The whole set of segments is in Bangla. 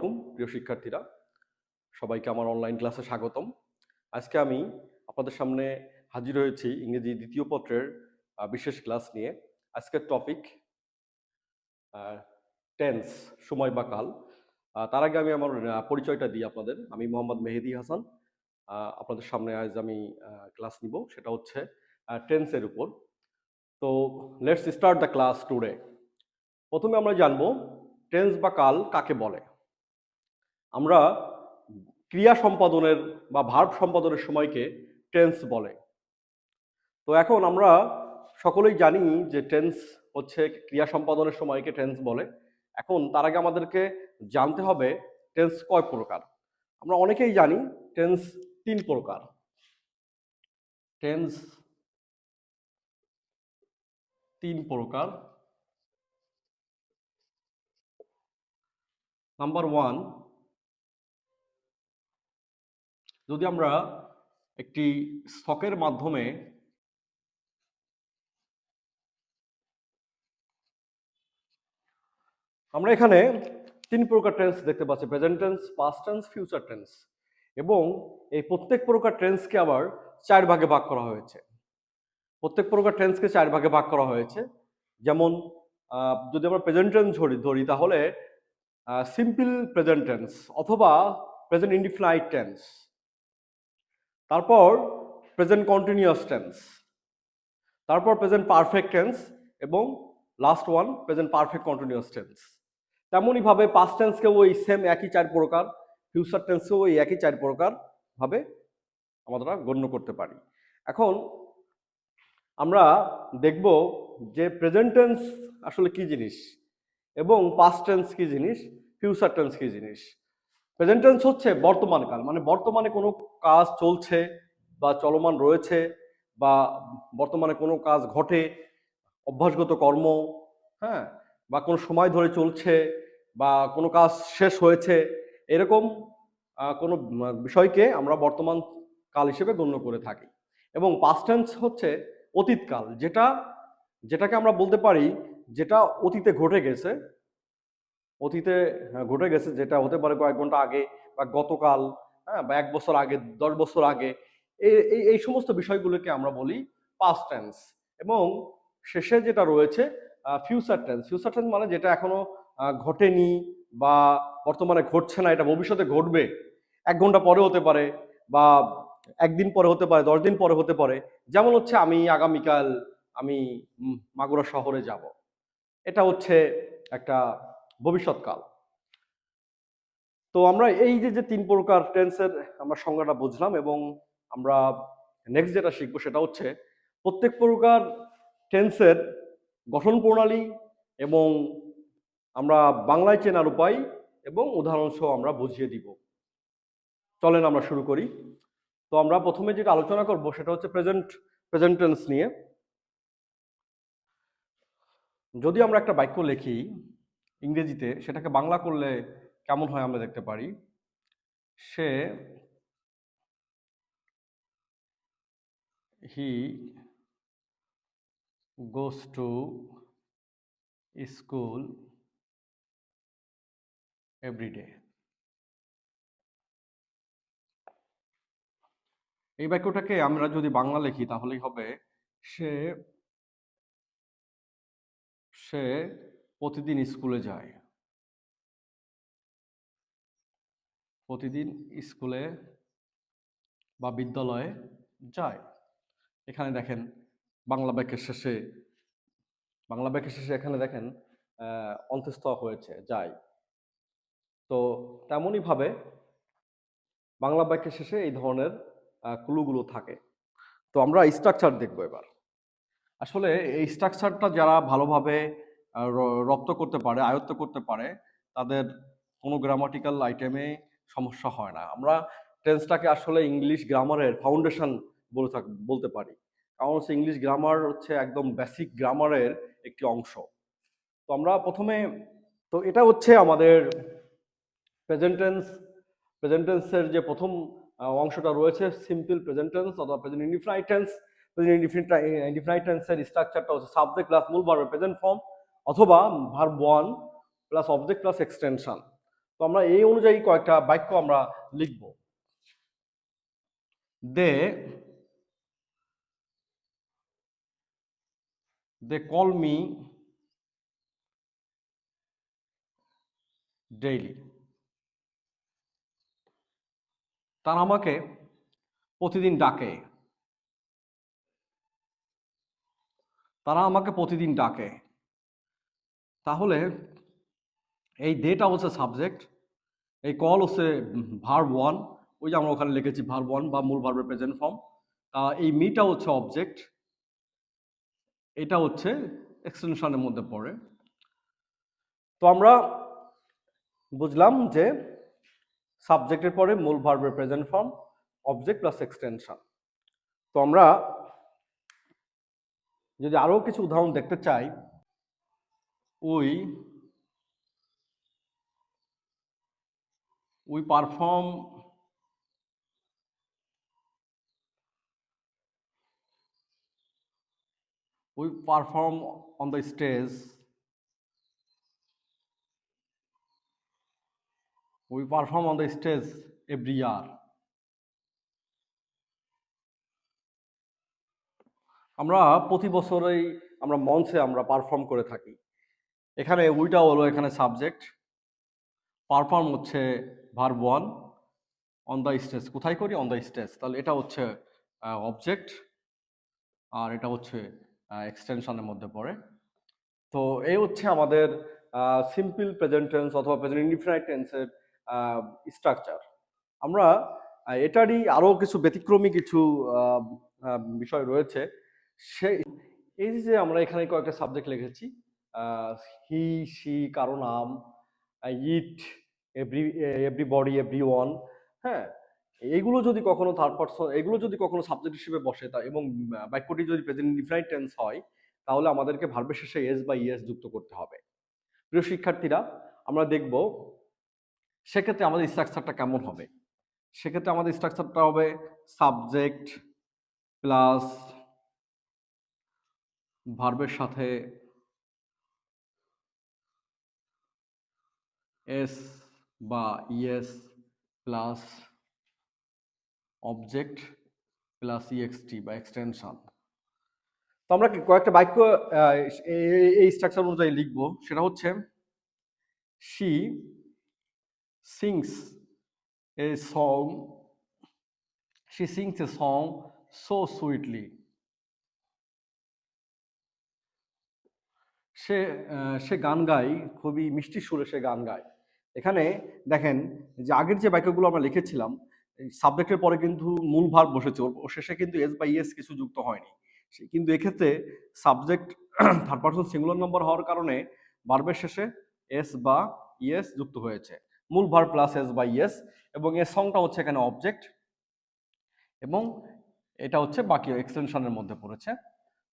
আলাইকুম প্রিয় শিক্ষার্থীরা, সবাইকে আমার অনলাইন ক্লাসে স্বাগতম। আজকে আমি আপনাদের সামনে হাজির হয়েছি ইংরেজি দ্বিতীয় পত্রের বিশেষ ক্লাস নিয়ে। আজকের টপিক টেন্স, সময় বা কাল। তার আগে আমি আমার পরিচয়টা দিই আপনাদের। আমি মোহাম্মদ মেহেদি হাসান। আপনাদের সামনে আজ আমি ক্লাস নিব, সেটা হচ্ছে টেন্সের উপর। তো let's start the class today. প্রথমে আমরা জানবো টেন্স বা কাল কাকে বলে। আমরা ক্রিয়া সম্পাদনের বা ভার্ব সম্পাদনের সময়কে টেন্স বলে। তো এখন আমরা সকলেই জানি যে টেন্স হচ্ছে ক্রিয়া সম্পাদনের সময়কে টেন্স বলে। এখন তার আগে আমাদেরকে জানতে হবে টেন্স কয় প্রকার। আমরা অনেকেই জানি টেন্স 3 প্রকার। টেন্স 3 প্রকার। নাম্বার 1, যদি আমরা একটি ছকের মাধ্যমে আমরা এখানে 3 প্রকার টেন্স দেখতে পাচ্ছি: present tense, past tense, future tense. এবং এই প্রত্যেক প্রকার টেন্সকে আবার 4 ভাগে ভাগ করা হয়েছে। প্রত্যেক প্রকার টেন্সকে 4 ভাগে ভাগ করা হয়েছে। যেমন যদি আমরা প্রেজেন্ট টেন্স ধরি তাহলে সিম্পল প্রেজেন্ট টেন্স অথবা প্রেজেন্ট ইনডিফিনাইট টেন্স, তারপর প্রেজেন্ট কন্টিনিউয়াস টেন্স, তারপর প্রেজেন্ট পারফেক্ট টেন্স এবং last one present perfect continuous tense. তেমনইভাবে পাস্ট টেন্সকেও ওই সেম একই 4 প্রকার, ফিউচার টেন্সকেও ওই একই 4 প্রকার ভাবে আমরা গণ্য করতে পারি। এখন আমরা দেখব যে প্রেজেন্ট টেন্স আসলে কি জিনিস এবং পাস্ট টেন্স কি জিনিস, ফিউচার টেন্স কি জিনিস। প্রেজেন্ট টেন্স হচ্ছে বর্তমান কাল, মানে বর্তমানে কোনো কাজ চলছে বা চলমান রয়েছে, বা বর্তমানে কোনো কাজ ঘটে, অভ্যাসগত কর্ম, হ্যাঁ, বা কোনো সময় ধরে চলছে, বা কোনো কাজ শেষ হয়েছে, এরকম কোনো বিষয়কে আমরা বর্তমান কাল হিসেবে গণ্য করে থাকি। এবং পাস্ট টেন্স হচ্ছে অতীতকাল, যেটাকে আমরা বলতে পারি যেটা অতীতে ঘটে গেছে, যেটা হতে পারে কয়েক ঘন্টা আগে বা গতকাল, হ্যাঁ, বা 1 বছর আগে, 10 বছর আগে। এই সমস্ত বিষয়গুলোকে আমরা বলি পাস্ট টেন্স। এবং শেষে যেটা রয়েছে ফিউচার টেন্স। ফিউচার টেন্স মানে যেটা এখনো ঘটেনি বা বর্তমানে ঘটছে না, এটা ভবিষ্যতে ঘটবে। 1 ঘন্টা পরে হতে পারে, বা 1 দিন পরে হতে পারে, 10 দিন পরে হতে পারে। যেমন হচ্ছে আমি আগামীকাল মাগুরা শহরে যাব, এটা হচ্ছে একটা ভবিষ্যৎকাল। তো আমরা এই যে 3 প্রকার টেন্সের আমরা সংজ্ঞাটা বুঝলাম, এবং আমরা নেক্সট যেটা শিখবো সেটা হচ্ছে প্রত্যেক প্রকার টেন্সের গঠন প্রণালী এবং আমরা বাংলায় চেনার উপায় এবং উদাহরণ সহ আমরা বুঝিয়ে দিব। চলেন আমরা শুরু করি। তো আমরা প্রথমে যেটা আলোচনা করব সেটা হচ্ছে প্রেজেন্ট টেন্স নিয়ে। যদি আমরা একটা বাক্য লিখি ইংরেজিতে, সেটাকে বাংলা করলে কেমন হয় আমরা দেখতে পারি। হি goes to school every day. এই বাক্যটাকে আমরা যদি বাংলা লিখি তাহলেই হবে সে সে প্রতিদিন স্কুলে যায়। প্রতিদিন স্কুলে বা বিদ্যালয়ে যায়। এখানে দেখেন বাংলা বাক্যের শেষে এখানে দেখেন অন্তঃস্থ হয়েছে যায়। তো তেমনই ভাবে বাংলা বাক্যের শেষে এই ধরনের ক্লুগুলো থাকে। তো আমরা স্ট্রাকচার দেখবো এবার। আসলে এই স্ট্রাকচারটা যারা ভালোভাবে রপ্ত করতে পারে, আয়ত্ত করতে পারে, তাদের কোনো গ্রামাটিক্যাল আইটেমে সমস্যা হয় না। আমরা টেন্সটাকে আসলে ইংলিশ গ্রামারের ফাউন্ডেশন বলতে পারি। কারণ হচ্ছে ইংলিশ গ্রামার হচ্ছে একদম বেসিক গ্রামারের একটি অংশ। তো আমরা প্রথমে, তো এটা হচ্ছে আমাদের প্রেজেন্ট টেন্সের যে প্রথম অংশটা রয়েছে সিম্পল প্রেজেন্ট টেন্স অথবা present indefinite tense. Present indefinite টেন্সের স্ট্রাকচারটা হচ্ছে সাবজেক্ট প্লাস মূল ভার্বের প্রেজেন্ট ফর্ম অথবা verb 1 plus object plus extension. তো আমরা এই অনুযায়ী কয়েকটা বাক্য আমরা লিখব। দে কল মি ডেইলি। তারা আমাকে প্রতিদিন ডাকে। তারা আমাকে প্রতিদিন ডাকে। তাহলে এই দেটা হচ্ছে সাবজেক্ট, এই কল হচ্ছে ভার্ব ওয়ান, ওই যে আমরা ওখানে লিখেছি ভার্ব ওয়ান বা মূল ভার্বের প্রেজেন্ট ফর্ম। এই মিটা হচ্ছে অবজেক্ট, এটা হচ্ছে এক্সটেনশনের মধ্যে পড়ে। তো আমরা বুঝলাম যে সাবজেক্টের পরে মূল ভার্বের present form, object plus extension. তো আমরা যদি আরো কিছু উদাহরণ দেখতে চাই, we perform on the stage, every year. আমরা প্রতি বছরেই আমরা মঞ্চে আমরা পারফর্ম করে থাকি। এখানে উইটা হলো এখানে সাবজেক্ট, পারফর্ম হচ্ছে verb one, on the stage কোথায় করি, অন দ্য স্টেজ, তাহলে এটা হচ্ছে অবজেক্ট আর এটা হচ্ছে এক্সটেনশনের মধ্যে পড়ে। তো এই হচ্ছে আমাদের সিম্পল প্রেজেন্ট টেন্স অথবা প্রেজেন্ট ইনডিফিনাইট টেন্সের স্ট্রাকচার। আমরা এটারই আরো কিছু ব্যতিক্রমী কিছু বিষয় রয়েছে। সেই এই যে আমরা এখানে কয়েকটা সাবজেক্ট লিখেছি, হি সি কারো নাম, ইট এভরিবডি এভরিওয়ান, হ্যাঁ, এগুলো যদি কখনো থার্ড পারসন, এগুলো যদি কখনো সাবজেক্ট হিসেবে বসে তা এবং বাক্যটি যদি প্রেজেন্ট ইনডিফিনাইট টেন্স হয়, তাহলে আমাদেরকে ভার্বের শেষে এস বা ইএস যুক্ত করতে হবে। প্রিয় শিক্ষার্থীরা, আমরা দেখব সেক্ষেত্রে আমাদের স্ট্রাকচারটা কেমন হবে। সেক্ষেত্রে আমাদের স্ট্রাকচারটা হবে সাবজেক্ট প্লাস ভার্বের সাথে এস বা ES plus object plus EXT বা এক্সটেনশন। তো আমরা কয়েকটা বাক্য এই স্ট্রাকচার অনুযায়ী লিখবো। সেটা হচ্ছে she sings a song, she sings a song so sweetly. সে সে গান গায় খুবই মিষ্টি সুরে, সে গান গায়। এখানে দেখেন যে আগের যে বাক্যগুলো আমরা লিখেছিলাম, সাবজেক্টের পরে কিন্তু মূল ভার্ব বসেছে, ও শেষে কিন্তু এস বা ইএস কিছু যুক্ত হয়নি। কিন্তু এক্ষেত্রে subject third person singular number হওয়ার কারণে ভার্বের শেষে এস বা ইএস যুক্ত হয়েছে, মূল ভার্ব প্লাস এস বা ইএস, এবং এর সংটা হচ্ছে এখানে অবজেক্ট এবং এটা হচ্ছে বাকি এক্সটেনশনের মধ্যে পড়েছে।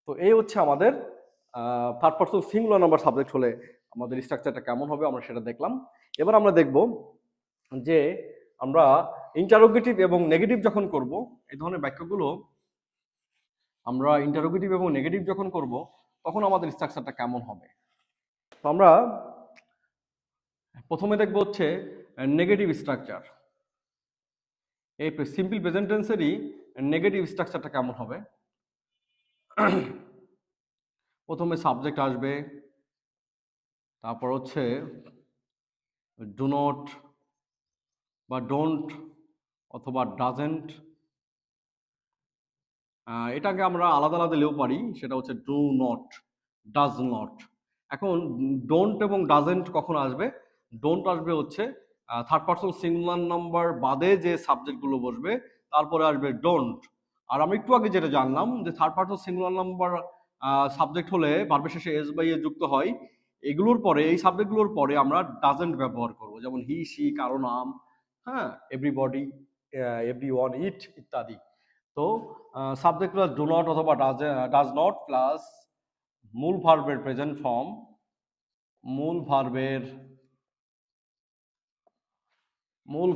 তো এই হচ্ছে আমাদের third person singular number subject হলে আমাদের স্ট্রাকচারটা কেমন হবে আমরা সেটা দেখলাম। এবার আমরা দেখব যে আমরা ইন্টারোগেটিভ এবং নেগেটিভ যখন করব, এই ধরনের বাক্যগুলো আমরা ইন্টারোগেটিভ এবং নেগেটিভ যখন করব তখন আমাদের স্ট্রাকচারটা কেমন হবে। তো আমরা প্রথমে দেখব হচ্ছে নেগেটিভ স্ট্রাকচার। এই সিম্পল প্রেজেন্ট টেন্সেরই নেগেটিভ স্ট্রাকচারটা কেমন হবে। প্রথমে সাবজেক্ট আসবে, তারপর হচ্ছে ডু নট বা ডোন্ট অথবা ডাজেন্ট, এটাকে আমরা আলাদা আলাদা দিলেও পারি, সেটা হচ্ছে ডু নট, ডাজ নট। এখন ডোন্ট এবং ডাজেন্ট কখন আসবে? ডোন্ট আসবে হচ্ছে থার্ড পারসন সিঙ্গুলার নাম্বার বাদে যে সাবজেক্টগুলো বসবে তারপরে আসবে ডোন্ট। আর আমি একটু আগে যেটা জানলাম যে third person singular number subject হলে ভার্বের শেষে এস বাই এ যুক্ত হয়, এগুলোর পরে এই সাবজেক্টগুলোর পরে আমরা ডাজেন্ট ব্যবহার করব, যেমন হি সি কারো নাম, হ্যাঁ, এভরিবডি এভরিওয়ান ইট ইত্যাদি। তো সাবজেক্ট প্লাস ডু নট অথবা ডাজ নট প্লাস মূল ভার্বের প্রেজেন্ট ফর্ম, মূল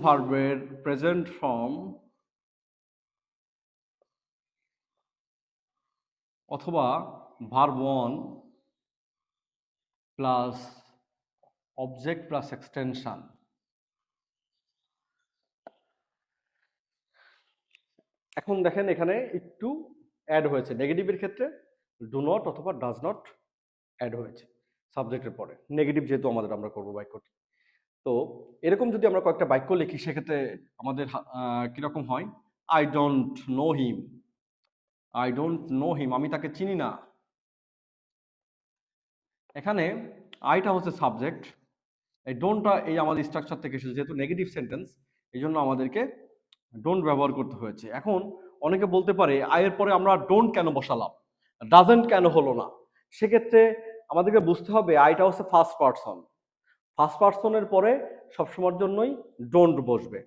ভার্বের প্রেজেন্ট ফর্ম অথবা verb one plus object plus extension. এখন দেখেন এখানে একটু অ্যাড হয়েছে, নেগেটিভের ক্ষেত্রে ডু নট অথবা ডাজ নট অ্যাড হয়েছে সাবজেক্টের পরে, নেগেটিভ যেহেতু আমাদের আমরা করবো বাক্যটি। তো এরকম যদি আমরা কয়েকটা বাক্য লিখি সেক্ষেত্রে আমাদের কিরকম হয়, I don't know him, I don't know him, আমি তাকে চিনি না। এখানে আইটা হচ্ছে সাবজেক্ট, এই ডোন্টটা এই আমাদের স্ট্রাকচার থেকে এসেছে, যেহেতু নেগেটিভ সেন্টেন্স এই জন্য আমাদেরকে ডোন্ট ব্যবহার করতে হয়েছে। এখন অনেকে বলতে পারে আয়ের পরে আমরা ডোন্ট কেন বসালাম, ডাজেন্ট কেন হলো না? সেক্ষেত্রে আমাদেরকে বুঝতে হবে আইটা হচ্ছে ফার্স্ট পার্সন, ফার্স্ট পার্সনের পরে সবসময়ের জন্যই ডোন্ট বসবে।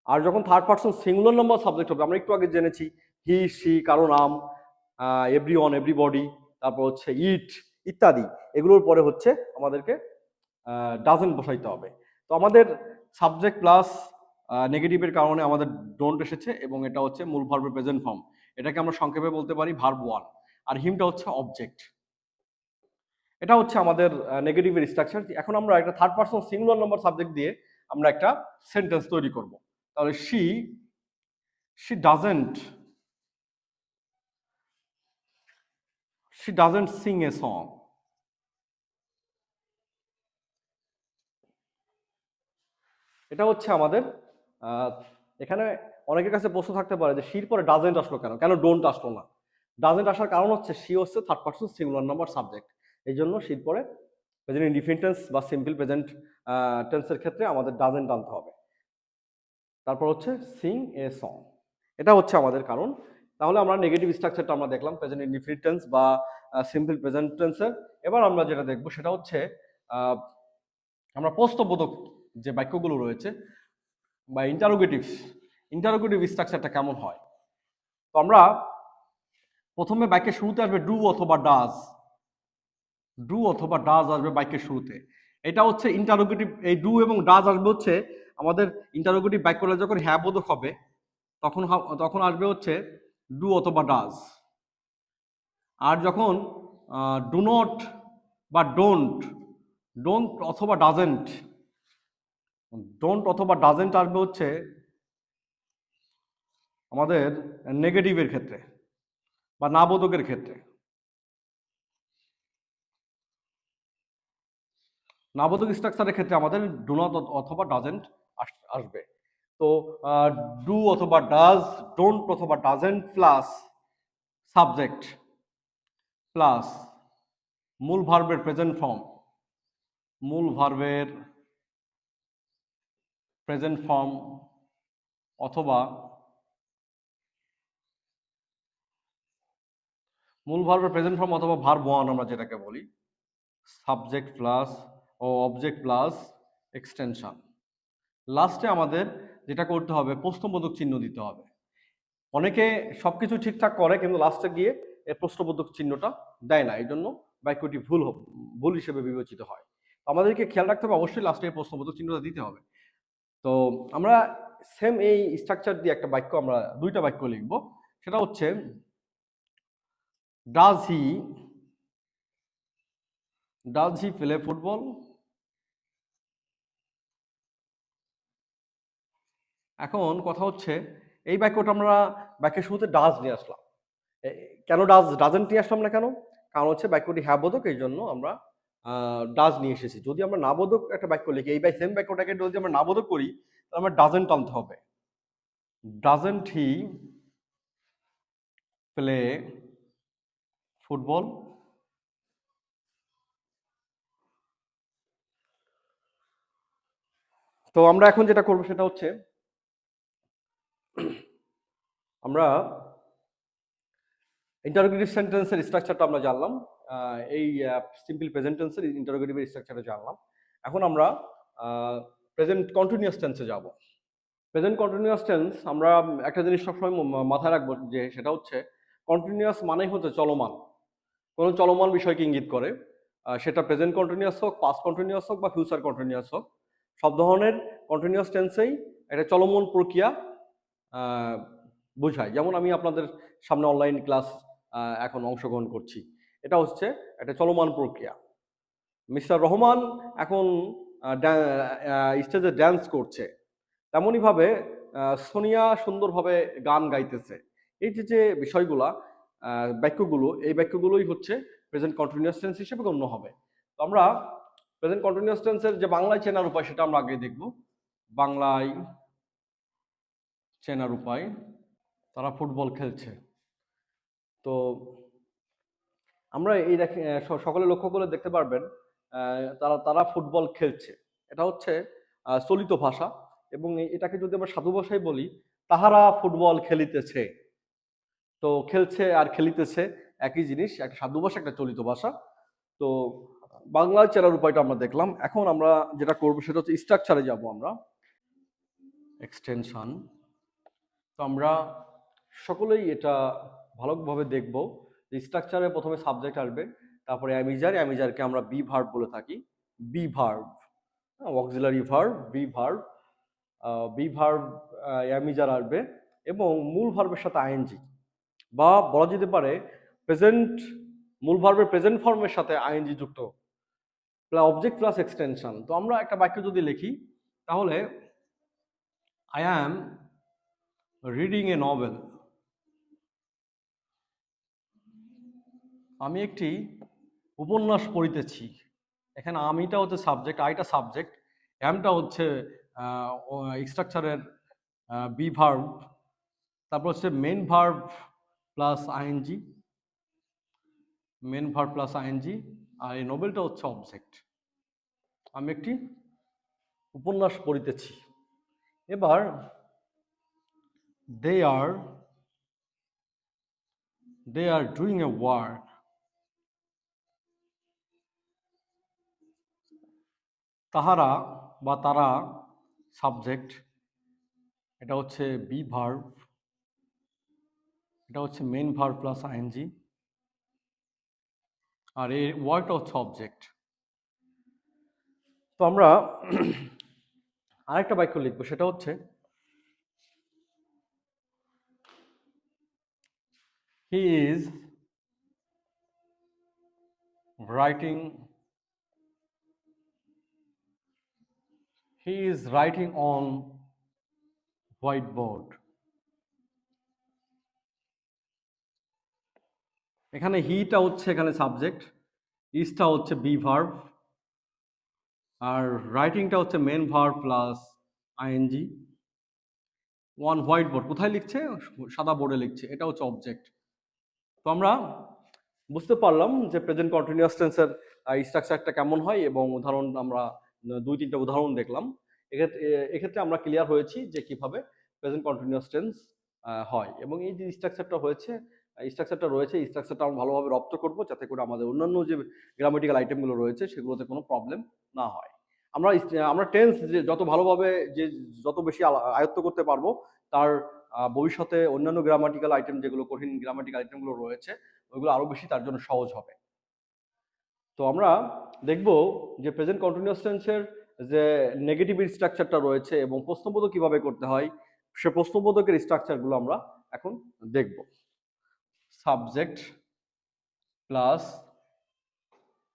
আর যখন third person singular number subject হবে, আমরা একটু আগে জেনেছি হি সি কারো নাম, এভরি ওয়ান এভরিবডি, তারপর হচ্ছে ইট ইত্যাদি, এগুলোর পরে হচ্ছে আমাদেরকে ডাজেন্ট বসাইতে হবে। তো আমাদের সাবজেক্ট প্লাস নেগেটিভের কারণে আমাদের ডোন্ট এসেছে, এবং এটা হচ্ছে মূল ভার্বের প্রেজেন্ট ফর্ম, এটাকে আমরা সংক্ষেপে বলতে পারি ভার্ব ওয়ান। আর হিমটা হচ্ছে অবজেক্ট। এটা হচ্ছে আমাদের নেগেটিভের স্ট্রাকচার। এখন আমরা একটা third person singular number subject দিয়ে আমরা একটা সেন্টেন্স তৈরি করব। তাহলে she doesn't she doesn't sing a song. এটা হচ্ছে আমাদের এখানে অনেকের কাছে প্রশ্ন থাকতে পারে যে শির পরে ডাজেন্ট আসলো কেন, কেন ডোন্ট আসলো না? ডাজেন্ট আসার কারণ হচ্ছে শি হচ্ছে third person singular number subject, এই জন্য শির পরে প্রেজেন্ট ইনডিফিনিট টেন্স বা সিম্পল প্রেজেন্ট টেন্সের ক্ষেত্রে আমাদের ডাজেন্ট আনতে হবে। তারপর হচ্ছে সিং এ সং, এটা হচ্ছে আমাদের কারণ। তাহলে আমরা নেগেটিভ স্ট্রাকচারটা আমরা দেখলাম প্রেজেন্ট ইনডিফিনিট টেন্স বা সিম্পল প্রেজেন্ট টেন্সের। এবার আমরা যেটা দেখবো সেটা হচ্ছে আমরা প্রশ্নবোধক যে বাক্যগুলো রয়েছে বা ইন্টারোগেটিভ স্ট্রাকচারটা কেমন হয়। তো আমরা প্রথমে বাক্যের শুরুতে আসবে ডু অথবা ডাজ, ডু অথবা ডাজ আসবে বাক্যের শুরুতে। এটা হচ্ছে ইন্টারোগেটিভ, এই ডু এবং ডাজ আসবে হচ্ছে আমাদের ইন্টারোগেটিভ বাক্যটা যখন হ্যাঁ বোধক হবে তখন আসবে হচ্ছে ডু অথবা ডাজ। আর যখন ডু নট বা ডোন্ট অথবা ডাজেন্ট, ডোন্ট অথবা ডাজেন্ট আসবে হচ্ছে আমাদের নেগেটিভের ক্ষেত্রে বা না বোধকের ক্ষেত্রে। নাবোধক স্ট্রাকচারের ক্ষেত্রে আমাদের ডু নট অথবা ডাজেন্ট আসবে। তো ডু অথবা ডাজ, ডোন্ট অথবা ডাজেন্ট প্লাস সাবজেক্ট প্লাস মূল ভার্বের প্রেজেন্ট ফর্ম, মূল ভার্বের প্রেজেন্ট ফর্ম অথবা মূল ভার্বের প্রেজেন্ট ফর্ম অথবা ভার্ব ওয়ান আমরা যেটাকে বলি, সাবজেক্ট প্লাস ও অবজেক্ট প্লাস এক্সটেনশন। লাস্টে আমাদের যেটা করতে হবে প্রশ্নবোধক চিহ্ন দিতে হবে। অনেকে সবকিছু ঠিকঠাক করে কিন্তু লাস্টে গিয়ে এই প্রশ্নবোধক চিহ্নটা দেয় না, এই জন্য বাক্যটি ভুল হিসেবে বিবেচিত হয়। আমাদেরকে খেয়াল রাখতে হবে অবশ্যই লাস্টে এই প্রশ্নবোধক চিহ্নটা দিতে হবে। তো আমরা সেম এই স্ট্রাকচার দিয়ে একটা বাক্য, আমরা দুইটা বাক্য লিখব। সেটা হচ্ছে ডাজ হি প্লে ফুটবল। এখন কথা হচ্ছে এই বাক্যটা আমরা বাক্যের শুরুতে ডাজ নিয়ে আসলাম। কেন ডাজেন্ট নিয়ে আসলাম না কেন? কারণ হচ্ছে বাক্যটি হ্যাঁ বোধক, এই জন্য আমরা ডাজ নিয়ে এসেছি। যদি আমরা না বোধক একটা বাক্য লিখি, এই সেম বাক্যটাকে যদি আমরা না বোধক করি তাহলে আমরা ডাজেন্ট আনতে হবে। Doesn't he play football. তো আমরা এখন যেটা করবো সেটা হচ্ছে আমরা ইন্টারোগেটিভ সেন্টেন্সের স্ট্রাকচারটা আমরা জানলাম, এই সিম্পল প্রেজেন্ট টেন্সের ইন্টারোগেটিভের স্ট্রাকচারটা জানলাম। এখন আমরা প্রেজেন্ট কন্টিনিউয়াস টেন্সে যাব। প্রেজেন্ট কন্টিনিউয়াস টেন্স আমরা একটা জিনিস সবসময় মাথায় রাখবো, যে সেটা হচ্ছে কন্টিনিউয়াস মানেই হচ্ছে চলমান, কোনো চলমান বিষয়কে ইঙ্গিত করে। সেটা প্রেজেন্ট কন্টিনিউয়াস হোক, পাস্ট কন্টিনিউয়াস হোক বা ফিউচার কন্টিনিউয়াস হোক, সব ধরনের কন্টিনিউয়াস টেন্সেই একটা চলমান প্রক্রিয়া বোঝায়। যেমন আমি আপনাদের সামনে অনলাইন ক্লাস এখন অংশগ্রহণ করছি, এটা হচ্ছে একটা চলমান প্রক্রিয়া। মিস্টার রহমান এখন স্টেজে ড্যান্স করছে, তেমনইভাবে সোনিয়া সুন্দরভাবে গান গাইতেছে। এই যে যে বিষয়গুলা, বাক্যগুলো, এই বাক্যগুলোই হচ্ছে প্রেজেন্ট কন্টিনিউয়াস টেন্স হিসেবে গণ্য হবে। তো আমরা প্রেজেন্ট কন্টিনিউয়াস টেন্সের যে বাংলায় চেনার উপায় সেটা আমরা আগে দেখব। বাংলায় চেনার উপায়, তারা ফুটবল খেলছে। তো আমরা এই সকলে লক্ষ্য করে দেখতে পারবেন তারা তারা ফুটবল খেলছে, এটা হচ্ছে চলিত ভাষা। এবং এটাকে যদি আমরা সাধু ভাষায় বলি, তাহারা ফুটবল খেলিতেছে। তো খেলছে আর খেলিতেছে একই জিনিস, একটা সাধু ভাষা একটা চলিত ভাষা। তো বাংলায় চেনার উপায়টা আমরা দেখলাম। এখন আমরা যেটা করবো সেটা হচ্ছে স্ট্রাকচারে যাব আমরা। এক্সটেনশন। তো আমরা সকলেই এটা ভালোভাবে দেখব যে স্ট্রাকচারে প্রথমে সাবজেক্ট আসবে, তারপরে অ্যামিজার, অ্যামিজারকে আমরা বি ভার্ব বলে থাকি। Be verb, auxiliary verb, be verb am is are আসবে এবং মূল ভার্বের সাথে আইএনজি, বা বলা যেতে পারে প্রেজেন্ট, মূল ভার্বের প্রেজেন্ট ফর্মের সাথে আইএনজি যুক্ত, অবজেক্ট প্লাস এক্সটেনশন। তো আমরা একটা বাক্য যদি লিখি তাহলে I am reading a novel, আমি একটি উপন্যাস পড়িতেছি। এখানে আমিটা হচ্ছে সাবজেক্ট, আইটা সাবজেক্ট, অ্যামটা হচ্ছে স্ট্রাকচারের বি ভার্ব, তারপর হচ্ছে main verb plus ING, main verb plus ING, আর এই নোবেলটা হচ্ছে অবজেক্ট। আমি একটি উপন্যাস পড়িতেছি। এবার দে আর ডুইং এ ওয়ার্ক, তাহারা বা তারা সাবজেক্ট, এটা হচ্ছে বি ভার্ব, এটা হচ্ছে মেন ভার্ব প্লাস আইএনজি, আর এই ওয়ার্কটা হচ্ছে অবজেক্ট। তো আমরা আরেকটা বাক্য লিখবো, সেটা হচ্ছে he is writing, he is writing on white board. এখানে হিটা হচ্ছে এখানে সাবজেক্ট, ইজটা হচ্ছে বি ভার্ব, আর রাইটিংটা হচ্ছে main verb plus ING. One whiteboard, কোথায় লিখছে? সাদা বোর্ডে লিখছে, এটা হচ্ছে অবজেক্ট। তো আমরা বুঝতে পারলাম যে প্রেজেন্ট কন্টিনিউয়াস টেন্সের স্ট্রাকচারটা কেমন হয়, এবং উদাহরণ আমরা দুই তিনটা উদাহরণ দেখলাম। এক্ষেত্রে আমরা ক্লিয়ার হয়েছি যে কিভাবে প্রেজেন্ট কন্টিনিউয়াস টেন্স হয়, এবং এই যে স্ট্রাকচারটা রয়েছে, এই স্ট্রাকচারটা আমরা ভালোভাবে রপ্ত করব, যাতে করে আমাদের অন্যান্য যে গ্রামাটিক্যাল আইটেমগুলো রয়েছে সেগুলোতে কোনো প্রবলেম না হয়। আমরা টেন্স যে যত ভালোভাবে, যে যত বেশি আয়ত্ত করতে পারবো, তার ভবিষ্যতে অন্যান্য গ্রামাটিক্যাল আইটেম, যেগুলো কঠিন গ্রামাটিক্যাল আইটেমগুলো রয়েছে, ওইগুলো আরো বেশি তার জন্য সহজ হবে। তো আমরা দেখব যে প্রেজেন্ট কন্টিনিউয়াস টেন্সের যে নেগেটিভ স্ট্রাকচারটা রয়েছে এবং প্রশ্নবোধক কিভাবে করতে হয়, সে প্রশ্নবোধকের স্ট্রাকচারগুলো আমরা এখন দেখব। Subject plus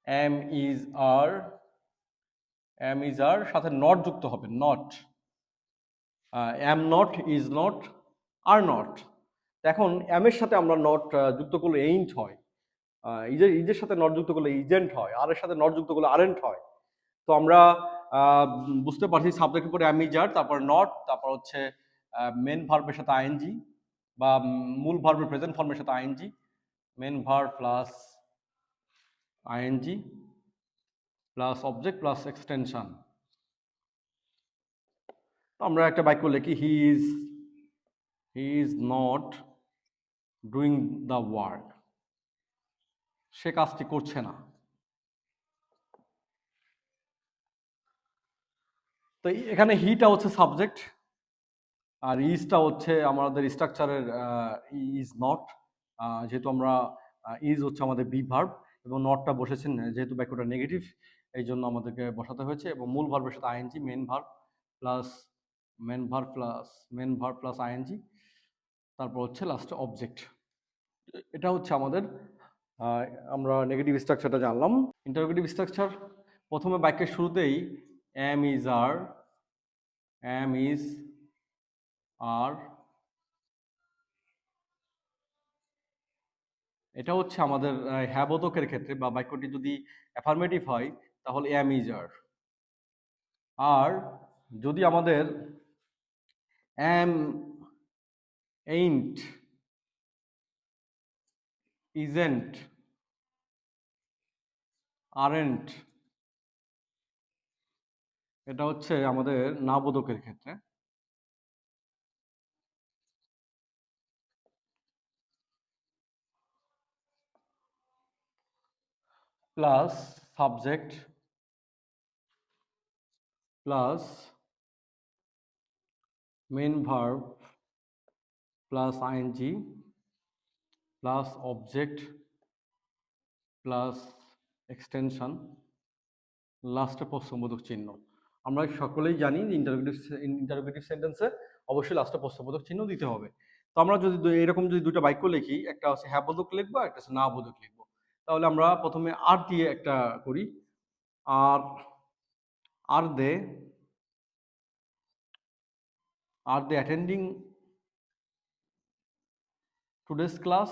am is are, am is are সাথে নট যুক্ত হবে, not, am not, is not, are not. এখন এম এর সাথে আমরা নট যুক্ত করলে এইন্ট হয়, ইজের সাথে নট যুক্ত করলে ইজেন্ট হয়, আর এর সাথে নট যুক্ত করলে আরেন্ট হয়। তো আমরা বুঝতে পারছি সাবজেক্টের পরে অ্যামিজার, তারপর নট, তারপর হচ্ছে মেন ভার্বের সাথে আইএনজি, বা মূল ভার্বের প্রেজেন্ট ফর্মের সাথে ING, main verb plus ING plus object plus extension. আমরা একটা বাক্য লিখি, he is not doing the work, সে কাজটি করছে না। তো এখানে হিটা হচ্ছে সাবজেক্ট, আর ইজটা হচ্ছে আমাদের স্ট্রাকচারের ইজ নট, যেহেতু আমরা ইজ হচ্ছে আমাদের বি ভার্ব, এবং নটটা বসেছেন যেহেতু বাক্যটা নেগেটিভ, এই জন্য আমাদেরকে বসাতে হয়েছে। এবং মূল ভার্বের সাথে ING, main verb plus main verb plus ING, তারপর হচ্ছে লাস্টে অবজেক্ট। এটা হচ্ছে আমাদের আমরা নেগেটিভ স্ট্রাকচারটা জানলাম। ইন্টারোগেটিভ স্ট্রাকচার, প্রথমে বাক্যের শুরুতেই am is are, am is are এটা হচ্ছে আমাদের হ্যাঁ বোধকের ক্ষেত্রে বা বাক্যটি যদি অ্যাফার্মেটিভ হয় তাহলে অ্যাম ইজ আর। আর যদি আমাদের অ্যাম, এইন্ট, ইজেন্ট, আরেন্ট, এটা হচ্ছে আমাদের না বোধকের ক্ষেত্রে। Plus subject plus main verb plus ING plus object plus extension লাস্টে প্রশ্নবোধক চিহ্ন। আমরা সকলেই জানি যে ইন্টারোগেটিভ সেন্টেন্সে অবশ্যই লাস্টে প্রশ্নবোধক চিহ্ন দিতে হবে। তো আমরা যদি এরকম যদি দুটো বাক্য লিখি, একটা হচ্ছে হ্যাঁ বোধক লিখবো, একটা হচ্ছে না বোধক লিখবো। তাহলে আমরা প্রথমে আর দিয়ে একটা করি। আর দে অ্যাটেন্ডিং টুডেস ক্লাস?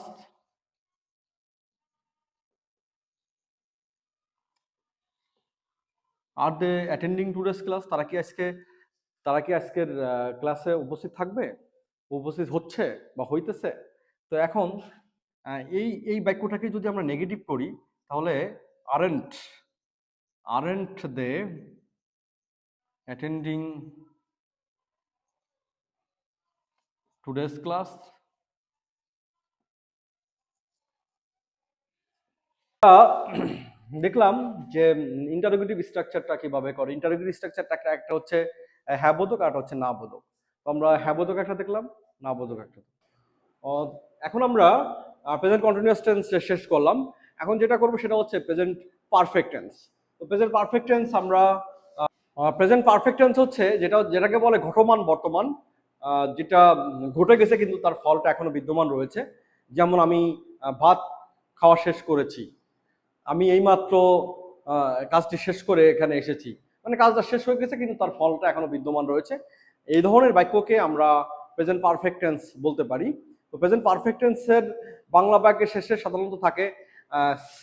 আর দে অ্যাটেন্ডিং টুডেস ক্লাস? তারা কি আজকের ক্লাসে উপস্থিত থাকবে, উপস্থিত হচ্ছে বা হইতেছে? তো এখন এই বাক্যটাকে যদি আমরা নেগেটিভ করি তাহলে aren't they attending today's class? দেখলাম যে ইন্টারোগেটিভ স্ট্রাকচারটা কিভাবে করে। ইন্টারোগেটিভ স্ট্রাকচারটা একটা হচ্ছে হ্যাঁ বোধক, আর হচ্ছে না বোধক। তো আমরা হ্যাঁ বোধক একটা দেখলাম, না বোধক একটা। এখন আমরা প্রেজেন্ট কন্টিনিউয়াস টেন্স শেষ করলাম। এখন যেটা করবো সেটা হচ্ছে প্রেজেন্ট পারফেক্ট টেন্স। তো প্রেজেন্ট পারফেক্ট টেন্স আমরা প্রেজেন্ট পারফেক্ট টেন্স হচ্ছে যেটাকে বলে ঘটমান বর্তমান, যেটা ঘটে গেছে কিন্তু তার ফলটা এখনো বিদ্যমান রয়েছে। যেমন আমি ভাত খাওয়া শেষ করেছি, আমি এইমাত্র কাজটি শেষ করে এখানে এসেছি, মানে কাজটা শেষ হয়ে গেছে কিন্তু তার ফলটা এখনো বিদ্যমান রয়েছে। এই ধরনের বাক্যকে আমরা প্রেজেন্ট পারফেক্ট টেন্স বলতে পারি। তো প্রেজেন্ট পারফেক্ট টেন্সের বাংলা বাক্যের শেষে সাধারণত থাকে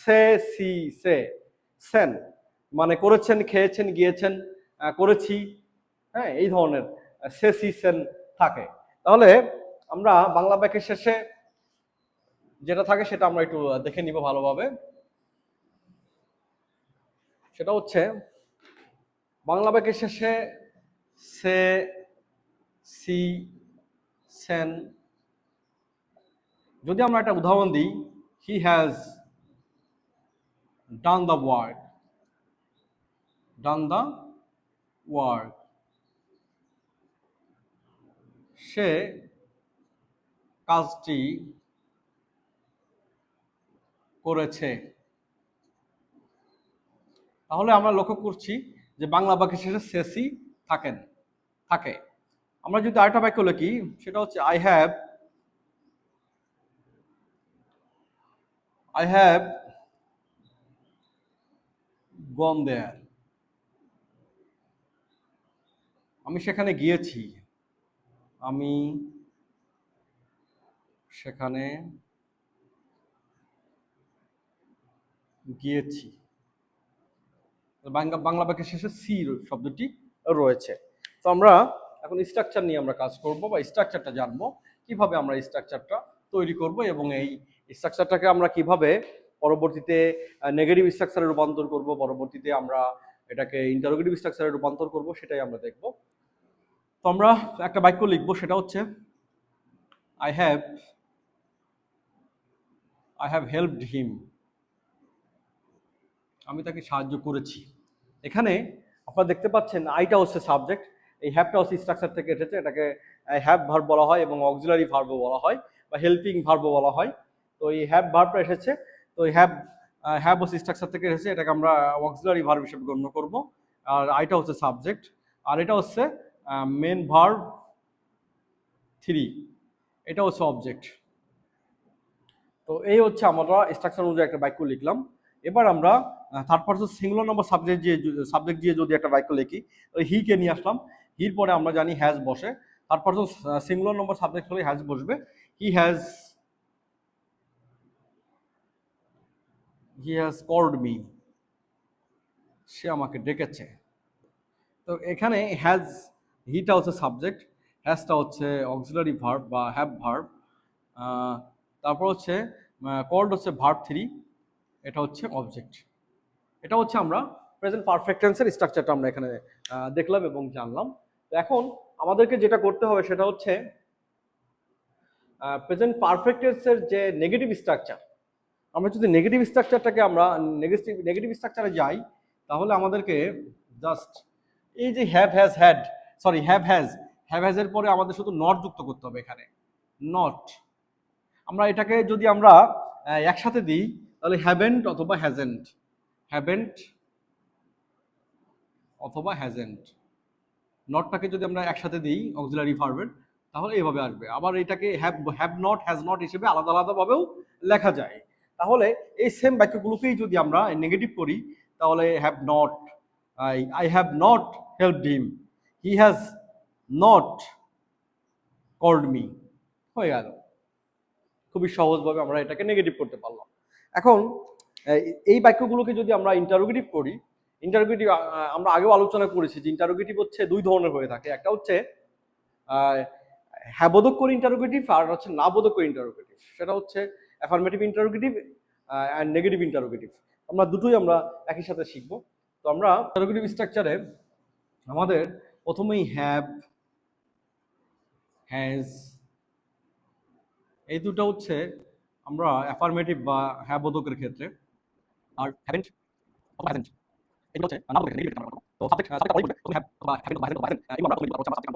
সে, সি, সে, সেন, মানে করেছেন, খেয়েছেন, গিয়েছেন, করেছি, হ্যাঁ, এই ধরনের সে, সি, সেন থাকে। তাহলে আমরা বাংলা বাক্যের শেষে যেটা থাকে সেটা আমরা একটু দেখে নিব ভালোভাবে। সেটা হচ্ছে বাংলা বাক্যের শেষে সে, সি, সেন। যদি আমরা একটা উদাহরণ দিই, he has done the work, done the work, সে কাজটি করেছে। তাহলে আমরা লক্ষ্য করছি যে বাংলা বাক্যের শেষে সে, সি থাকে। আমরা যদি আরেকটা বাক্য লিখি সেটা হচ্ছে আই হ্যাভ গন দেয়ার, আমি সেখানে গিয়েছি, আমি সেখানে গিয়েছি। বাংলা বাক্যের শেষে সি শব্দটি রয়েছে। তো আমরা এখন স্ট্রাকচার নিয়ে আমরা কাজ করব বা স্ট্রাকচারটা জানবো, কিভাবে আমরা স্ট্রাকচারটা তৈরি করব এবং এই স্ট্রাকচারটাকে আমরা কিভাবে পরবর্তীতে নেগেটিভ স্ট্রাকচারে রূপান্তর করব, পরবর্তীতে আমরা এটাকে ইন্টারোগেটিভ স্ট্রাকচারে রূপান্তর করব, সেটাই আমরা দেখব। তো আমরা একটা বাক্য লিখবো, সেটা হচ্ছে আই হ্যাভ হেল্পড হিম, আমি তাকে সাহায্য করেছি। এখানে আপনারা দেখতে পাচ্ছেন আইটা হচ্ছে সাবজেক্ট, এই হ্যাভটা হচ্ছে স্ট্রাকচার থেকে এসেছে। এটাকে হ্যাভ ভার্ব বলা হয় এবং অক্সিলারি ভার্বও বলা হয় বা হেল্পিং ভার্বও বলা হয়। তো এই হ্যাভ ভার্বটা এসেছে, তো এই হ্যাভ হচ্ছে স্ট্রাকচার থেকে এসেছে, এটাকে আমরা অক্সিলারি ভার্ব হিসেবে গণ্য করব। আর আইটা হচ্ছে সাবজেক্ট, আর এটা হচ্ছে মেন ভার্ব 3, এটা হচ্ছে অবজেক্ট। তো এই হচ্ছে আমরা স্ট্রাকচার অনুযায়ী একটা বাক্য লিখলাম। এবার আমরা third person singular number subject দিয়ে যদি একটা বাক্য লিখি, ওই হি কে নিয়ে আসলাম, হির পরে আমরা জানি হ্যাজ বসে। থার্ড পারসন সিঙ্গুলার নম্বর সাবজেক্ট হলে হ্যাজ বসবে। হি হ্যাজ কল্ড মি, সে আমাকে ডেকেছে। তো এখানে হ্যাজ, হিটা হচ্ছে সাবজেক্ট, হ্যাজটা হচ্ছে অক্সিলারি ভার্ব বা হ্যাভ ভার্ব, তারপর হচ্ছে কল্ড হচ্ছে ভার্ব 3, এটা হচ্ছে অবজেক্ট। এটা হচ্ছে আমরা প্রেজেন্ট পারফেক্ট টেন্সের স্ট্রাকচারটা আমরা এখানে দেখলাম এবং জানলাম। তো এখন আমাদেরকে যেটা করতে হবে সেটা হচ্ছে প্রেজেন্ট পারফেক্ট টেন্সের যে নেগেটিভ স্ট্রাকচার, আমরা যদি নেগেটিভ স্ট্রাকচারটাকে আমরা নেগেটিভ স্ট্রাকচারে যাই, তাহলে আমাদেরকে জাস্ট এই যে হ্যাভ হ্যাজ এর পরে আমাদের শুধু নট যুক্ত করতে হবে এখানে, নট। আমরা এটাকে যদি আমরা একসাথে দিই তাহলে হ্যাভেন্ট অথবা হ্যাজেন্ট, হ্যাভেন্ট অথবা হ্যাজেন্ট, নটটাকে যদি আমরা একসাথে দিই অক্সিলারি ভার্বের, তাহলে এইভাবে আসবে। আবার এটাকে হ্যাভ নট হ্যাজ নট হিসেবে আলাদা আলাদাভাবেও লেখা যায়। তাহলে এই সেম বাক্যগুলোকেই যদি আমরা নেগেটিভ করি, তাহলে have not, I have not helped him, he has not called me, হয়ে গেল। খুবই সহজভাবে আমরা এটাকে নেগেটিভ করতে পারলাম। এখন এই বাক্যগুলোকে যদি আমরা ইন্টারোগেটিভ করি, ইন্টারোগেটিভ আমরা আগেও আলোচনা করেছি যে ইন্টারোগেটিভ হচ্ছে দুই ধরনের হয়ে থাকে। একটা হচ্ছে হ্যাঁ বোধক করে ইন্টারোগেটিভ, আর হচ্ছে না বোধক করে ইন্টারোগেটিভ। সেটা হচ্ছে affirmative interrogative and negative interrogative. আমরা দুটোই আমরা একই সাথে শিখবো। তো আমরা ইন্টারোগেটিভ স্ট্রাকচারে আমাদের প্রথমেই হ্যাভ, হ্যাজ, এই দুটো হচ্ছে আমরা অ্যাফার্মেটিভ বা হ্যাঁ বোধকের ক্ষেত্রে, আর হ্যাভেন্ট অথবা হ্যাজেন্ট এগুলো হচ্ছে না বোধকের নেগেটিভ। তো সাবজেক্ট বলবে তুমি হ্যাভ অথবা হ্যাভেন্ট অথবা হ্যাজেন্ট অথবা হ্যাজেন্ট, এগুলো আমরা নেগেটিভ আমরা সাবজেক্ট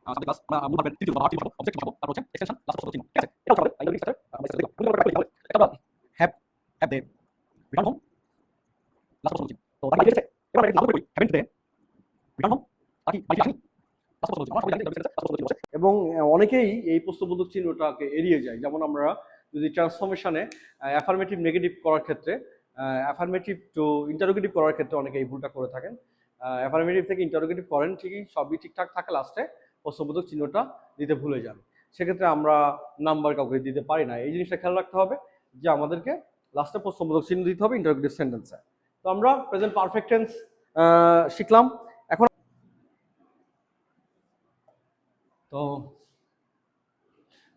আমরা সাবজেক্ট ক্লাস আমরা মূল ভার্বের তৃতীয় বা ভার্ব অবজেক্ট পাবো, তারপর হচ্ছে এক্সটেনশন লাস্ট পর্যন্ত চিহ্ন, ঠিক আছে? এটা হচ্ছে আমাদের স্ট্রাকচার। আমরা সেটা দেখব। তুমি একটা লিখো, একটা have they return home last পর্যন্ত চিহ্ন। তো তাকে লিখেছে এবার আমরা লাগু করি হ্যাভেন্ট দে রিটার্ন হোম, বাকি বাকি আসেনি লাস্ট পর্যন্ত চিহ্ন। আমরা সবাই জানি লাস্ট পর্যন্ত চিহ্ন। এবং অনেকেই এই প্রশ্নবোধক চিহ্নটাকে এড়িয়ে যায়। যেমন আমরা যদি ট্রান্সফরমেশনে অ্যাফার্মেটিভ নেগেটিভ করার ক্ষেত্রে, অ্যাফার্মেটিভ টু ইন্টারোগেটিভ করার ক্ষেত্রে অনেকে এই ভুলটা করে থাকেন। অ্যাফার্মেটিভ থেকে ইন্টারোগেটিভ করেন ঠিকই, সবই ঠিকঠাক থাকে, লাস্টে প্রশ্নবোধক চিহ্নটা দিতে ভুলে যান। সেক্ষেত্রে আমরা নাম্বার কাউকে দিতে পারি না। এই জিনিসটা খেয়াল রাখতে হবে যে আমাদেরকে লাস্টে প্রশ্নবোধক চিহ্ন দিতে হবে ইন্টারোগেটিভ সেন্টেন্সে। তো আমরা প্রেজেন্ট পারফেক্ট টেন্স শিখলাম। এখন তো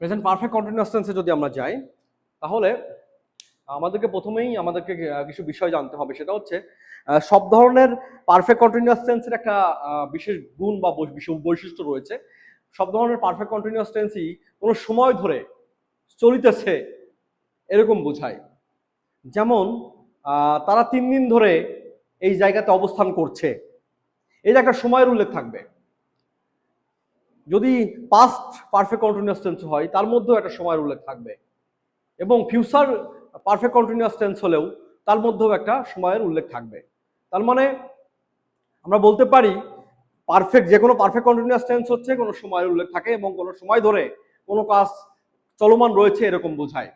প্রেজেন্ট পারফেক্ট কন্টিনিউয়াস টেন্সে যদি আমরা যাই, তাহলে আমাদেরকে প্রথমেই আমাদেরকে কিছু বিষয় জানতে হবে। সেটা হচ্ছে সব ধরনের পারফেক্ট কন্টিনিউয়াস টেন্সের একটা বিশেষ গুণ বা বৈশিষ্ট্য রয়েছে। সব ধরনের পারফেক্ট কন্টিনিউয়াস টেন্সই কোনো সময় ধরে চলিতেছে এরকম বোঝায়। যেমন তারা 3 দিন ধরে এই জায়গাতে অবস্থান করছে, এই যে একটা সময়ের উল্লেখ থাকবে। যদি পাস্ট পারফেক্ট কন্টিনিউয়াস টেন্স হয়, তার মধ্যেও একটা সময়ের উল্লেখ থাকবে। এবং ফিউচার পারফেক্ট কন্টিনিউয়াস টেন্স হলেও তার মধ্যেও একটা সময়ের উল্লেখ থাকবে। তার মানে আমরা বলতে পারি পারফেক্ট, যে কোনো পারফেক্ট কন্টিনিউয়াস টেন্স হচ্ছে কোনো সময়ের উল্লেখ থাকে এবং কোনো সময় ধরে কোনো কাজ চলমান রয়েছে এরকম বোঝায়।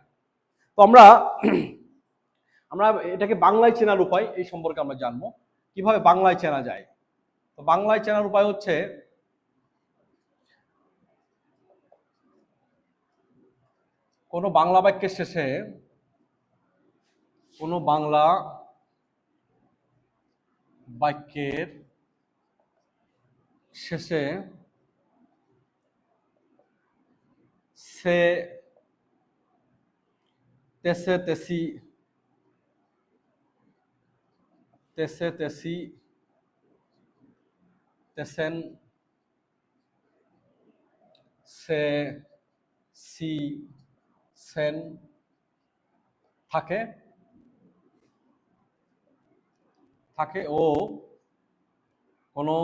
তো আমরা এটাকে বাংলায় চেনার উপায় এই সম্পর্কে আমরা জানবো কিভাবে বাংলায় চেনা যায়। তো বাংলায় চেনার উপায় হচ্ছে কোনো বাংলা বাক্যের শেষে, কোনো বাংলা বাক্যের শেষে সে, তেসে, তেসি, তেসে, তেসি, তেসেন, সে, সি, সেন থাকে ও কোনো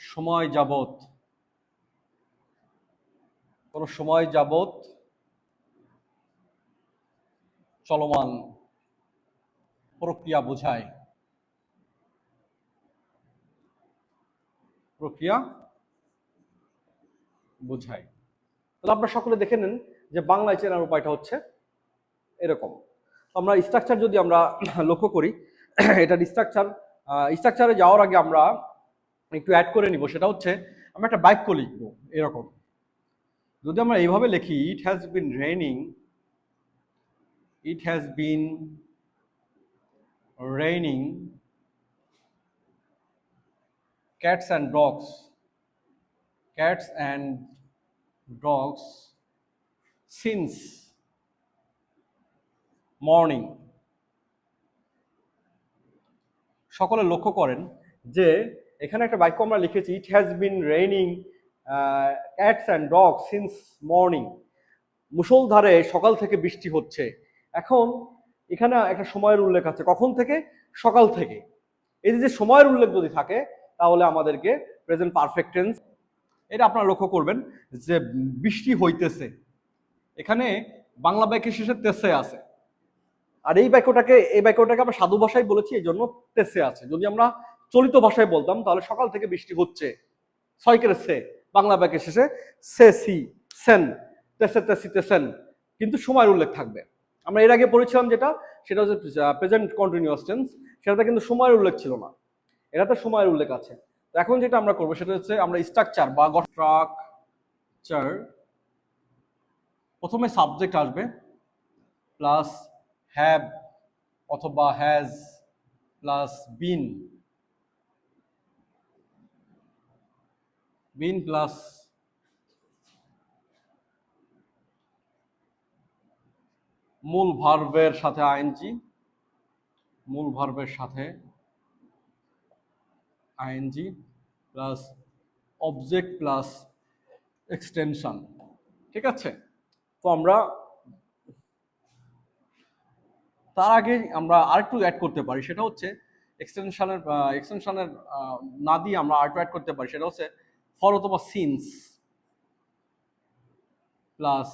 সময় যাবত, কোনো সময় যাবত চলমান প্রক্রিয়া বোঝায়, প্রক্রিয়া বোঝায়। তাহলে আপনারা সকলে দেখে নেন যে বাংলায় চেনার উপায়টা হচ্ছে এরকম। আমরা স্ট্রাকচার যদি আমরা লক্ষ্য করি, এটার স্ট্রাকচারে যাওয়ার আগে আমরা একটু অ্যাড করে নিব। সেটা হচ্ছে আমরা একটা বাক্য লিখবো এরকম। যদি আমরা এইভাবে লিখি, ইট has been raining, it has been raining cats and dogs, cats and dogs since morning। সকলে লক্ষ্য করেন যে এখানে একটা বাক্য আমরা লিখেছি, it has been raining cats and dogs since morning. মুষলধারে সকাল থেকে বৃষ্টি হচ্ছে। এখন এখানে একটা সময়ের উল্লেখ আছে, কখন থেকে? সকাল থেকে। এই যে সময়ের উল্লেখ যদি থাকে তাহলে আমাদেরকে প্রেজেন্ট পারফেক্ট টেন্স, এটা আপনারা লক্ষ্য করবেন যে বৃষ্টি হইতেছে, এখানে বাংলা বাক্যের শেষে তেসে আছে। আর এই বাক্যটাকে আমরা সাধু ভাষায় বলেছি, এই জন্য তেসে আছে। যদি আমরা চলিত ভাষায় বলতাম তাহলে সকাল থেকে বৃষ্টি হচ্ছে, ছয়কের সে, বাংলা বাক্যের শেষে সে সি সেন, তেসে তেসি তেসেন, কিন্তু সময়ের উল্লেখ থাকবে। আমরা এর আগে পড়েছিলাম সেটা হচ্ছে প্রেজেন্ট কন্টিনিউয়াস টেন্স, সেটাতে কিন্তু সময়ের উল্লেখ ছিল না, এটাতে সময়ের উল্লেখ আছে। তো এখন যেটা আমরা করবো সেটা হচ্ছে আমরা স্ট্রাকচার বা স্ট্রাকচার, প্রথমে সাবজেক্ট আসবে প্লাস হ্যাভ অথবা has plus been, been plus মূল ভার্বের সাথে আইএনজি, মূল ভার্বের সাথে ING plus object plus extension. ঠিক আছে? তো আমরা তার আগে আমরা আরেকটু অ্যাড করতে পারি, সেটা হচ্ছে এক্সটেনশনের না দিয়ে আমরা আরেকটু অ্যাড করতে পারি, সেটা হচ্ছে ফর অথবা সিন্স প্লাস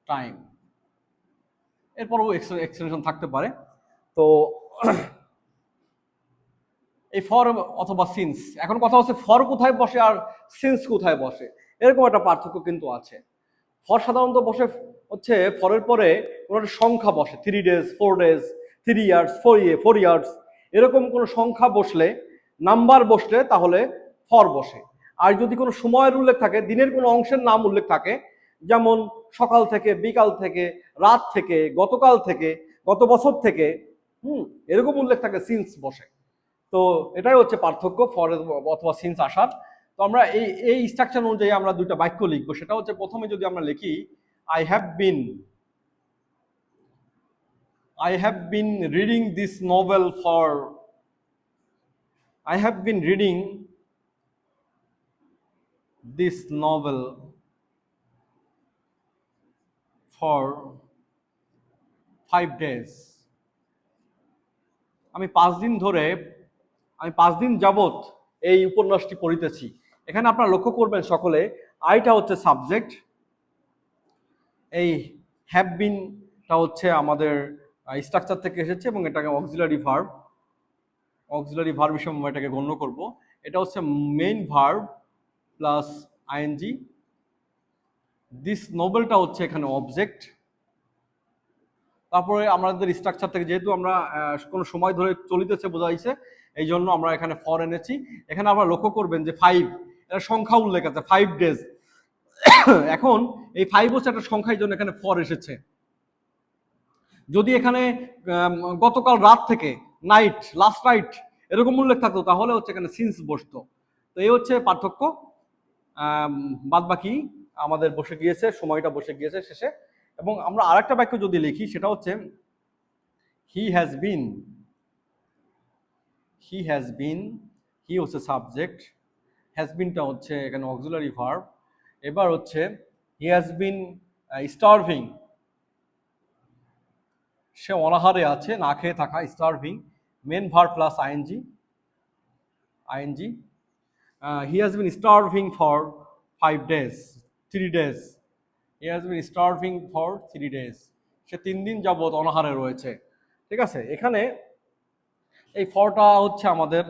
টাইম, এরপরও এক্সটেনশন থাকতে পারে। তো এই ফর অথবা সিন্স, এখন কথা হচ্ছে ফর কোথায় বসে আর সিন্স কোথায় বসে, এরকম একটা পার্থক্য কিন্তু আছে। ফর সাধারণত বসে হচ্ছে ফরের পরে কোনো একটা সংখ্যা বসে, 3 days 4 days 3 years 4 years, এরকম কোনো সংখ্যা বসলে, নাম্বার বসলে তাহলে ফর বসে। আর যদি কোনো সময়ের উল্লেখ থাকে, দিনের কোনো অংশের নাম উল্লেখ থাকে, যেমন সকাল থেকে, বিকাল থেকে, রাত থেকে, গতকাল থেকে, গত বছর থেকে, এরকম উল্লেখ থাকে, সিন্স বসে। তো এটাই হচ্ছে পার্থক্য ফর অথবা সিন্স আসার। তো আমরা এই স্ট্রাকচার অনুযায়ী আমরা দুইটা বাক্য লিখবো। সেটা হচ্ছে প্রথমে যদি আমরা লিখি, I have been reading this novel for, I have been reading this novel for 5 days। আমি 5 দিন যাবত এই উপন্যাসটি পড়িতেছি। এখানে আপনারা লক্ষ্য করবেন সকলে, আইটা হচ্ছে সাবজেক্ট, এই হ্যাভ বিনটা হচ্ছে আমাদের স্ট্রাকচার থেকে এসেছে এবং এটাকে অক্সিলারি ভার্ব হিসেবে আমরা এটাকে গণ্য করব। এটা হচ্ছে main verb plus ING. This নোবেলটা হচ্ছে এখানে অবজেক্ট। তারপরে আমাদের স্ট্রাকচার থেকে যেহেতু আমরা কোনো সময় ধরে চলিতেছে বোঝাইছে, এই জন্য আমরা এখানে ফর এনেছি। এখানে আপনারা লক্ষ্য করবেন যে 5, এটা সংখ্যা উল্লেখ আছে, 5 days। এখন এই 5 হচ্ছে একটা সংখ্যার জন্য এখানে ফর এসেছে। যদি এখানে গতকাল রাত থেকে, নাইট, লাস্ট নাইট এরকম উল্লেখ থাকতো তাহলে হচ্ছে এখানে সিন্স বসতো। তো এই হচ্ছে পার্থক্য। বাদ বাকি আমাদের বসে গিয়েছে, সময়টা বসে গিয়েছে শেষে। এবং আমরা আরেকটা বাক্য যদি লিখি সেটা হচ্ছে হি হ্যাজ বিন, হি হচ্ছে সাবজেক্ট, হ্যাজ বিনটা হচ্ছে এখানে অক্সিলারি ভার্ব। এবার হচ্ছে হি হ্যাজ বিন স্টার্ভিং, সে অনাহারে আছে, না খেয়ে থাকা, starving, main verb plus ING. He has been starving for 5 days 3 days, he has been starving for 3 days, সে 3 দিন যাবত অনাহারে রয়েছে। ঠিক আছে? এখানে এই ফরটা হচ্ছে আমাদের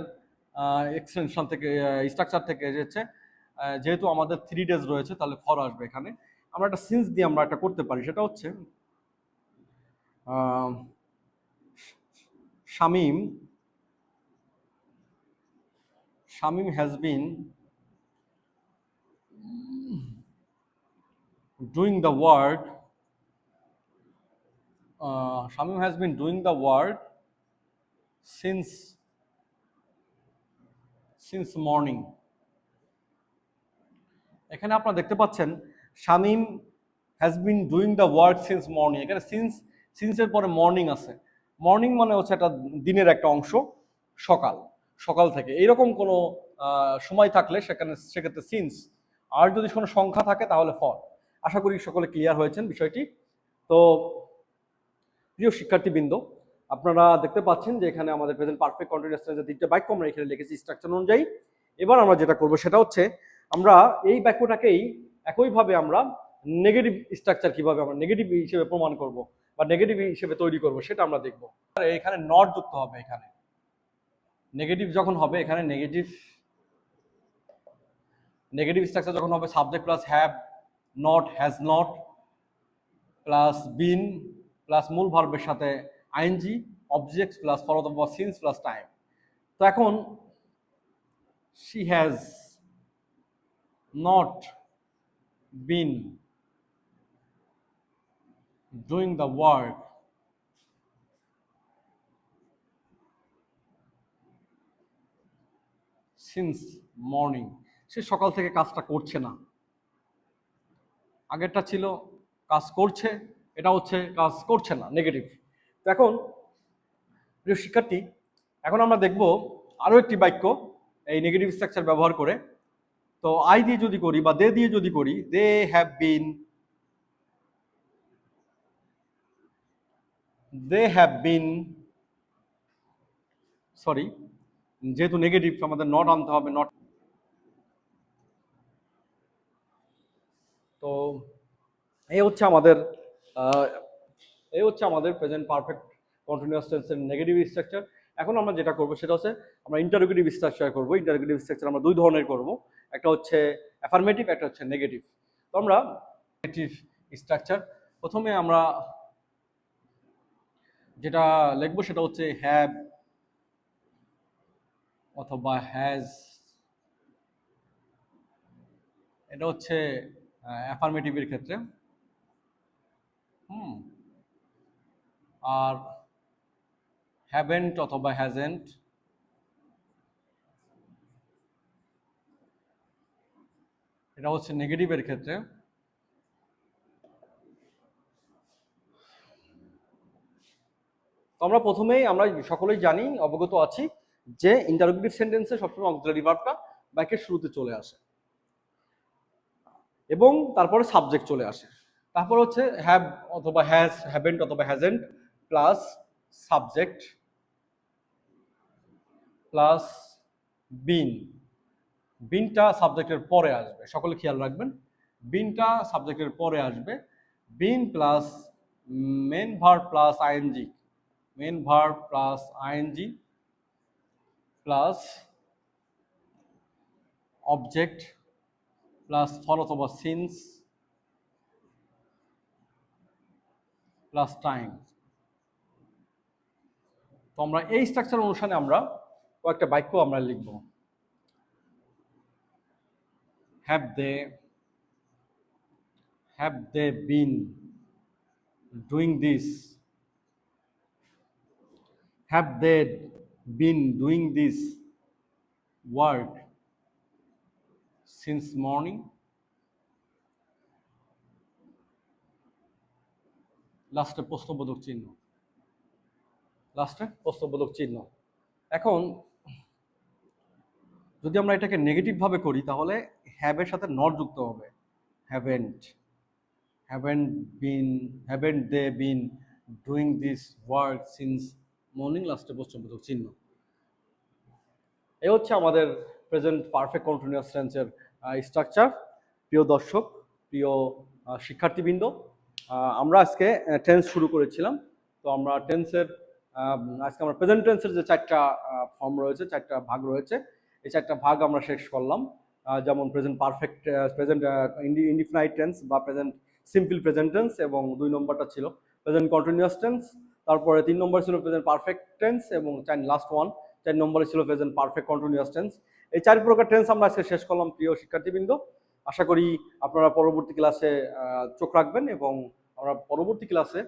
এক্সটেনশন থেকে, স্ট্রাকচার থেকে এসেছে। যেহেতু আমাদের 3 days রয়েছে তাহলে ফর আসবে এখানে। আমরা একটা সিন্স দিয়ে আমরা একটা করতে পারি, সেটা হচ্ছে Shamim has been doing the work. Shamim has been doing the work since morning. এখানে আপনারা দেখতে পাচ্ছেন Shamim has been doing the work since morning. এখানে সিন্সের পরে মর্নিং আছে। মর্নিং মানে হচ্ছে একটা দিনের একটা অংশ, সকাল, সকাল থেকে এইরকম কোনো সময় থাকলে সেক্ষেত্রে সিন্স, আর যদি কোনো সংখ্যা থাকে তাহলে ফর। আশা করি সকলে ক্লিয়ার হয়েছেন বিষয়টি। তো প্রিয় শিক্ষার্থীবৃন্দ, আপনারা দেখতে পাচ্ছেন যে এখানে আমাদের প্রেজেন্ট পারফেক্ট কন্টিনিউয়াস টেন্সের তিনটে বাক্য আমরা এখানে লিখেছি স্ট্রাকচার অনুযায়ী। এবার আমরা যেটা করব সেটা হচ্ছে আমরা এই বাক্যটাকেই একইভাবে আমরা নেগেটিভ স্ট্রাকচার কিভাবে আমরা নেগেটিভ হিসেবে প্রমাণ করব বা নেগেটিভ হিসেবে তৈরি করব সেটা আমরা দেখব। এখানে নট যুক্ত হবে। এখানে নেগেটিভ যখন হবে, এখানে নেগেটিভ স্ট্রাকচার যখন হবে subject plus have, not, has not plus been plus মূল ভার্বের সাথে আইএনজি, অবজেক্ট প্লাস ফলো অথবা সিন্স প্লাস টাইম। তো এখন she has not been doing the work since morning. সে সকাল থেকে কাজটা করছে না। আগেরটা ছিল কাজ করছে, এটা হচ্ছে কাজ করছে না, নেগেটিভ। তো এখন প্রিয় শিক্ষার্থী, এখন আমরা দেখব আরো একটি বাক্য এই নেগেটিভ স্ট্রাকচার ব্যবহার করে। তো আই দিয়ে যদি করি বা দে দিয়ে যদি করি, দে হ্যাভ বিন, সরি, যেহেতু নেগেটিভ আমাদের নট আনতে হবে, নট। তো এই হচ্ছে আমাদের প্রেজেন্ট পারফেক্ট কন্টিনিউয়াস টেন্সের নেগেটিভ স্ট্রাকচার। এখন আমরা যেটা করব সেটা হচ্ছে আমরা ইন্টারোগেটিভ স্ট্রাকচার করব। ইন্টারোগেটিভ স্ট্রাকচার আমরা দুই ধরনের করব, একটা হচ্ছে অ্যাফার্মেটিভ, একটা হচ্ছে নেগেটিভ। তো আমরা নেগেটিভ স্ট্রাকচার প্রথমে আমরা যেটা লিখবো সেটা হচ্ছে হ্যাভ অথবা হ্যাজ। এটা হচ্ছে অ্যাফার্মেটিভের ক্ষেত্রে। আর হ্যাভেন্ট অথবা হ্যাজেন্ট এটা হচ্ছে নেগেটিভের ক্ষেত্রে। আমরা প্রথমেই আমরা সকলেই জানি, অবগত আছি যে ইন্টারোগেটিভ সেন্টেন্সে সবসময় অক্সিলারি ভার্বটা বাক্যের শুরুতে চলে আসে এবং তারপরে সাবজেক্ট চলে আসে। তারপর হচ্ছে হ্যাভ অথবা হ্যাজ, হ্যাভেন্ট অথবা hasn't plus subject plus been. বিনটা সাবজেক্টের পরে আসবে, সকলে খেয়াল রাখবেন, বিনটা সাবজেক্টের পরে আসবে। Been plus main verb plus ING, main verb plus ING plus object plus for অথবা সিন্স প্লাস টাইম। তো আমরা এই স্ট্রাকচার অনুসারে আমরা কয়েকটা বাক্য আমরা লিখব। have they been doing this? Have they been doing this work since morning? লাস্টে প্রশ্নবোধক চিহ্ন, এখন যদি আমরা এটাকে নেগেটিভ ভাবে করি তাহলে হ্যাভের সাথে নট যুক্ত হবে। Haven't they been doing this work since morning, লাস্টে প্রশ্নবোধক চিহ্ন। এই হচ্ছে আমাদের প্রেজেন্ট পারফেক্ট কন্টিনিউয়াস টেন্সের স্ট্রাকচার। প্রিয় দর্শক, প্রিয় শিক্ষার্থীবৃন্দ, আমরা আজকে টেন্স শুরু করেছিলাম। তো আমরা আজকে আমরা প্রেজেন্ট টেন্সের যে চারটা ফর্ম রয়েছে, চারটা ভাগ রয়েছে, এই চারটা ভাগ আমরা শেষ করলাম। যেমন present perfect, present indefinite tense বা প্রেজেন্ট সিম্পল প্রেজেন্ট টেন্স, এবং 2 নম্বরটা ছিল প্রেজেন্ট কন্টিনিউয়াস টেন্স। তারপরে 3 নম্বর ছিল প্রেজেন্ট পারফেক্ট টেন্স এবং লাস্ট 4 নম্বরে ছিল প্রেজেন্ট পারফেক্ট কন্টিনিউয়াস টেন্স। এই 4 প্রকার টেন্স আমরা আজকে শেষ করলাম প্রিয় শিক্ষার্থীবৃন্দ। আশা করি আপনারা পরবর্তী ক্লাসে চোখ রাখবেন এবং আমরা পরবর্তী ক্লাসে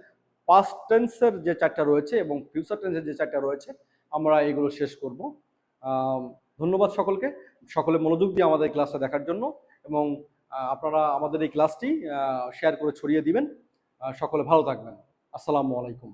পাস্ট টেন্সের যে 4টা রয়েছে এবং ফিউচার টেন্সের যে 4টা রয়েছে আমরা এগুলো শেষ করব। ধন্যবাদ সকলকে, সকলে মনোযোগ দিয়ে আমাদের ক্লাসটা দেখার জন্য এবং আপনারা আমাদের এই ক্লাসটি শেয়ার করে ছড়িয়ে দিবেন। সকলে ভালো থাকবেন। আসসালামু আলাইকুম।